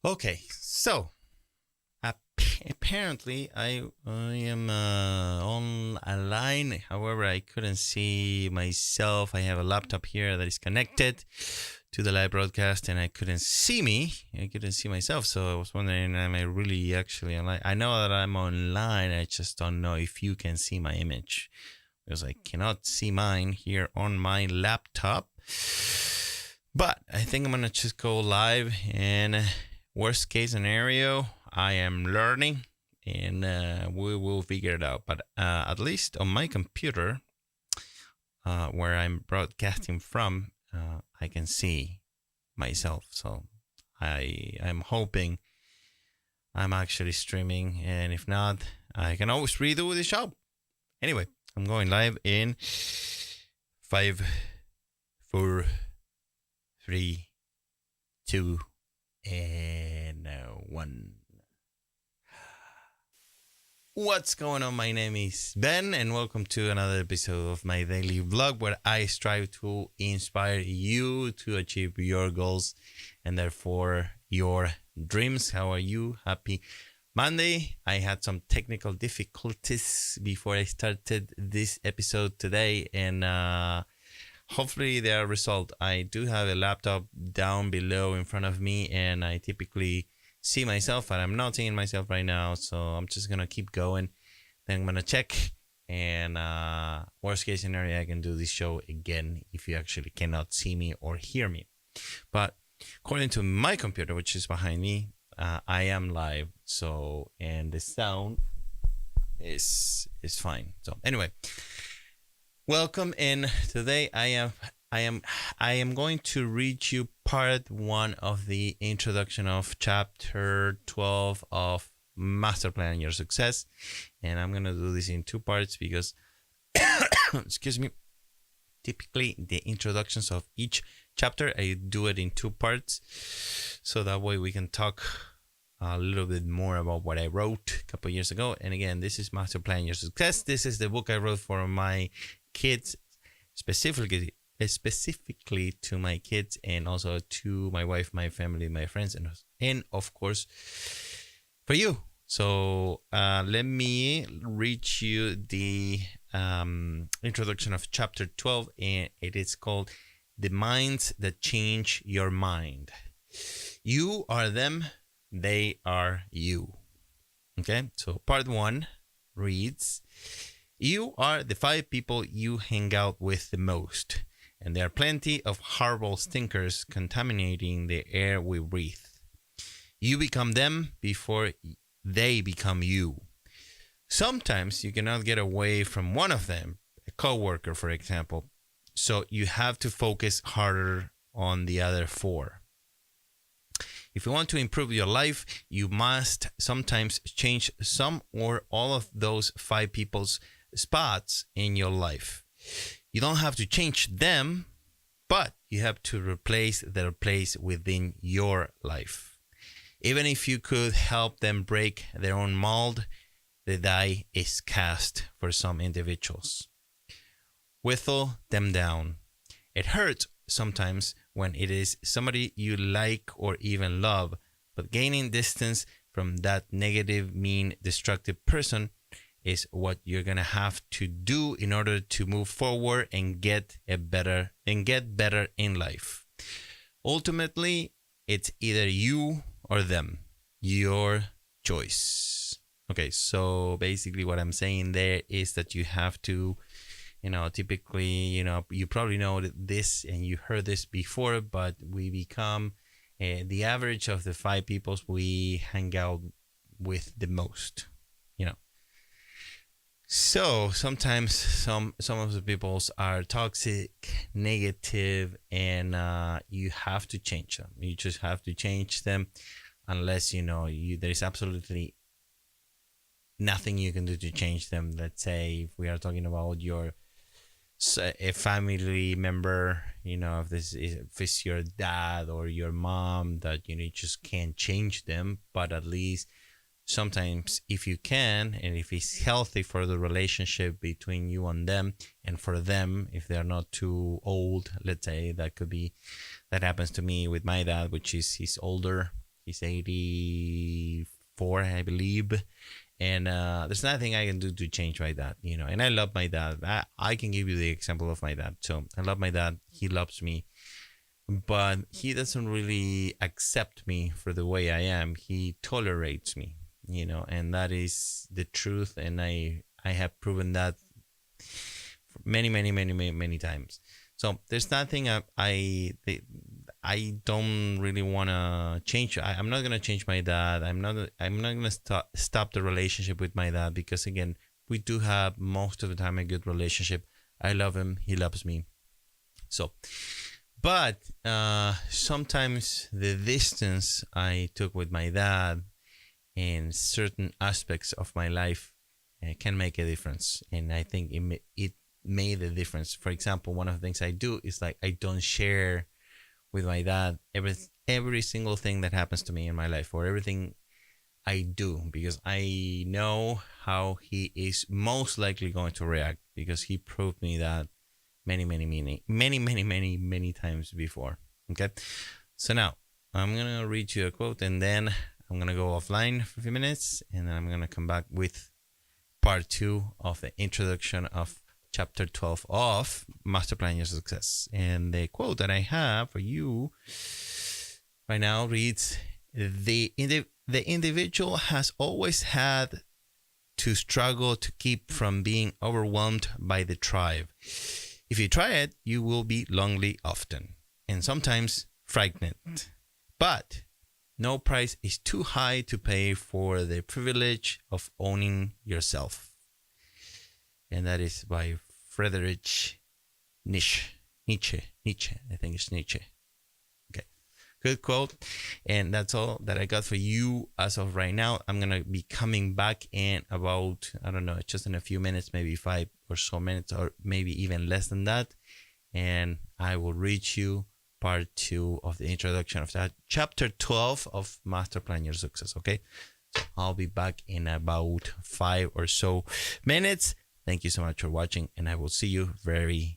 Okay, so apparently I am on a line. However, I couldn't see myself. I have a laptop here that is connected to the live broadcast, and I couldn't see me. I couldn't see myself. So I was wondering, am I really actually online? I know that I'm online. I just don't know if you can see my image because I cannot see mine here on my laptop. But I think I'm gonna just go live, and worst case scenario, I am learning, and we will figure it out. But at least on my computer, where I'm broadcasting from, I can see myself. So I'm hoping I'm actually streaming, and if not, I can always redo the show. Anyway, I'm going live in 5, 4, 3, 2, and 1. What's going on? My name is Ben, and welcome to another episode of my daily vlog where I strive to inspire you to achieve your goals and therefore your dreams. How are you? Happy Monday. I had some technical difficulties before I started this episode today, and hopefully they are resolved. I do have a laptop down below in front of me, and I typically see myself, but I'm not seeing myself right now, so I'm just gonna keep going. Then I'm gonna check, and worst case scenario, I can do this show again if you actually cannot see me or hear me. But according to my computer, which is behind me, I am live, so, and the sound is fine. So anyway, welcome. And today I am going to read you part 1 of the introduction of chapter 12 of Masterplan Your Success, and I'm gonna do this in 2 parts because excuse me, typically the introductions of each chapter I do it in 2 parts, so that way we can talk a little bit more about what I wrote a couple years ago. And again, this is Masterplan Your Success. This is the book I wrote for my kids, specifically to my kids, and also to my wife, my family, my friends, and of course for you. So let me read you the introduction of chapter 12, and it is called The Minds That Change Your Mind. You are them, they are you. Okay, so part 1 reads: you are the 5 people you hang out with the most, and there are plenty of horrible stinkers contaminating the air we breathe. You become them before they become you. Sometimes you cannot get away from one of them, a coworker, for example, so you have to focus harder on the other 4. If you want to improve your life, you must sometimes change some or all of those 5 people's spots in your life. You don't have to change them, but you have to replace their place within your life. Even if you could help them break their own mold, the die is cast for some individuals. Whittle them down. It hurts sometimes when it is somebody you like or even love, but gaining distance from that negative, mean, destructive person is what you're gonna have to do in order to move forward and get better in life. Ultimately, it's either you or them. Your choice. Okay, so basically what I'm saying there is that you have to, typically, you probably know this and you heard this before, but we become the average of the 5 people we hang out with the most, So sometimes some of the peoples are toxic, negative, and you have to change them. You just have to change them, unless there is absolutely nothing you can do to change them. Let's say if we are talking about a family member, if it's your dad or your mom, that you just can't change them, but at least sometimes if you can, and if it's healthy for the relationship between you and them, and for them, if they're not too old, let's say, that happens to me with my dad, which is he's older, He's 84, I believe. And there's nothing I can do to change my dad, and I love my dad. I can give you the example of my dad. So I love my dad. He loves me, but he doesn't really accept me for the way I am. He tolerates me, and that is the truth. And I have proven that many, many, many, many, many times. So there's nothing I don't really want to change. I'm not gonna change my dad. I'm not gonna stop the relationship with my dad, because again, we do have most of the time a good relationship. I love him. He loves me. So, but sometimes the distance I took with my dad in certain aspects of my life can make a difference, and I think it made a difference. For example, one of the things I do is like I don't share with my dad every single thing that happens to me in my life, or everything I do, because I know how he is most likely going to react, because he proved me that many times before. Okay, so now I'm gonna read you a quote, and then I'm gonna go offline for a few minutes, and then I'm gonna come back with part 2 of the introduction of chapter 12 of Masterplan Your Success. And the quote that I have for you right now reads, the individual has always had to struggle to keep from being overwhelmed by the tribe. If you try it, you will be lonely often, and sometimes frightened. But no price is too high to pay for the privilege of owning yourself. And that is by Friedrich Nietzsche. I think it's Nietzsche. Okay, good quote. And that's all that I got for you as of right now. I'm going to be coming back in about, I don't know, just in a few minutes, maybe 5 or so minutes, or maybe even less than that. And I will read you part 2 of the introduction of that chapter 12 of Masterplan Your Success. Okay, so I'll be back in about 5 or so minutes. Thank you so much for watching, and I will see you very